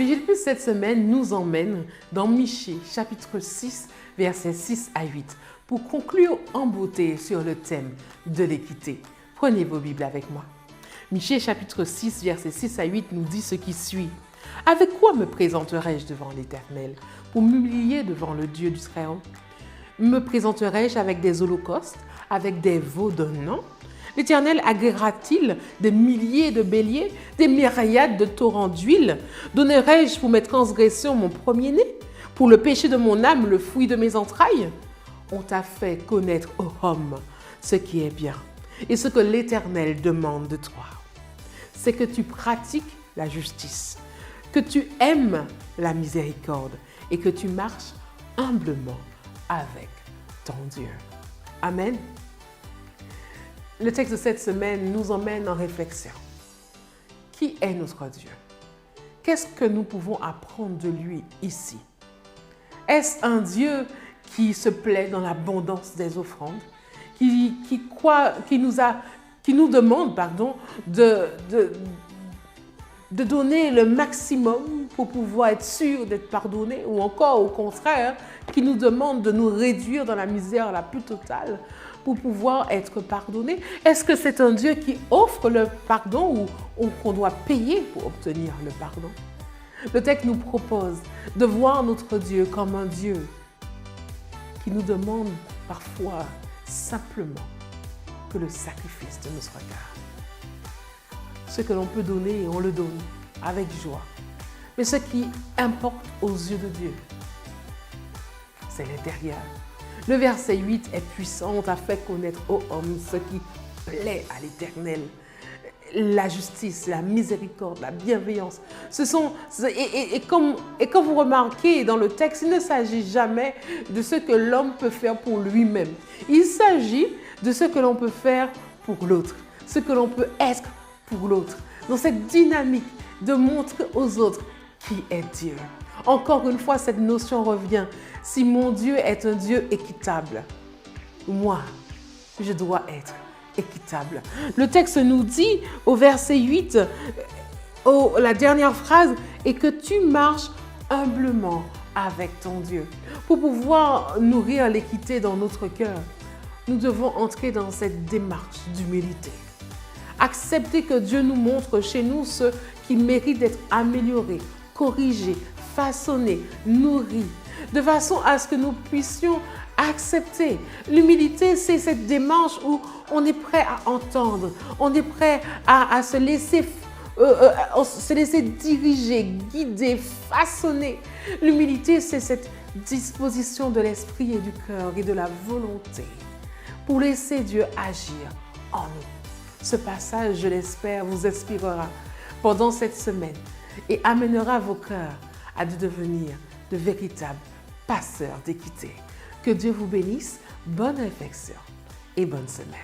Vigile Plus cette semaine nous emmène dans Michée, chapitre 6, versets 6 à 8, pour conclure en beauté sur le thème de l'équité. Prenez vos Bibles avec moi. Michée, chapitre 6, versets 6 à 8 nous dit ce qui suit. « Avec quoi me présenterai-je devant l'Éternel pour m'humilier devant le Dieu d'Israël? Me présenterai-je avec des holocaustes, avec des veaux d'un an? L'Éternel agréera-t-il des milliers de béliers, des myriades de torrents d'huile? Donnerai-je pour mes transgressions mon premier-né, pour le péché de mon âme le fruit de mes entrailles? On t'a fait connaître, ô homme, ce qui est bien, et ce que l'Éternel demande de toi. C'est que tu pratiques la justice, que tu aimes la miséricorde et que tu marches humblement avec ton Dieu. » Amen. Le texte de cette semaine nous emmène en réflexion. Qui est notre Dieu? Qu'est-ce que nous pouvons apprendre de lui ici? Est-ce un Dieu qui se plaît dans l'abondance des offrandes, qui nous demande de donner le maximum pour pouvoir être sûr d'être pardonné, ou encore au contraire, qui nous demande de nous réduire dans la misère la plus totale pour pouvoir être pardonné? Est-ce que c'est un Dieu qui offre le pardon ou qu'on doit payer pour obtenir le pardon? Le texte nous propose de voir notre Dieu comme un Dieu qui nous demande parfois simplement que le sacrifice de notre cœur. Ce que l'on peut donner, on le donne avec joie. Mais ce qui importe aux yeux de Dieu, c'est l'intérieur. Le verset 8 est puissant. On t'a fait connaître, ô homme, ce qui plaît à l'Éternel. La justice, la miséricorde, la bienveillance. Comme vous remarquez dans le texte, il ne s'agit jamais de ce que l'homme peut faire pour lui-même. Il s'agit de ce que l'on peut faire pour l'autre, ce que l'on peut être pour l'autre. Dans cette dynamique de montrer aux autres qui est Dieu. Encore une fois, cette notion revient. Si mon Dieu est un Dieu équitable, moi, je dois être équitable. Le texte nous dit au verset 8, la dernière phrase, et que tu marches humblement avec ton Dieu. Pour pouvoir nourrir l'équité dans notre cœur, nous devons entrer dans cette démarche d'humilité. Accepter que Dieu nous montre chez nous ce qui mérite d'être amélioré, corrigé, façonné, nourri, de façon à ce que nous puissions accepter. L'humilité, c'est cette démarche où on est prêt à entendre, on est prêt à se laisser diriger, guider, façonner. L'humilité, c'est cette disposition de l'esprit et du cœur et de la volonté pour laisser Dieu agir en nous. Ce passage, je l'espère, vous inspirera pendant cette semaine et amènera vos cœurs à devenir de véritables passeurs d'équité. Que Dieu vous bénisse, bonne réflexion et bonne semaine.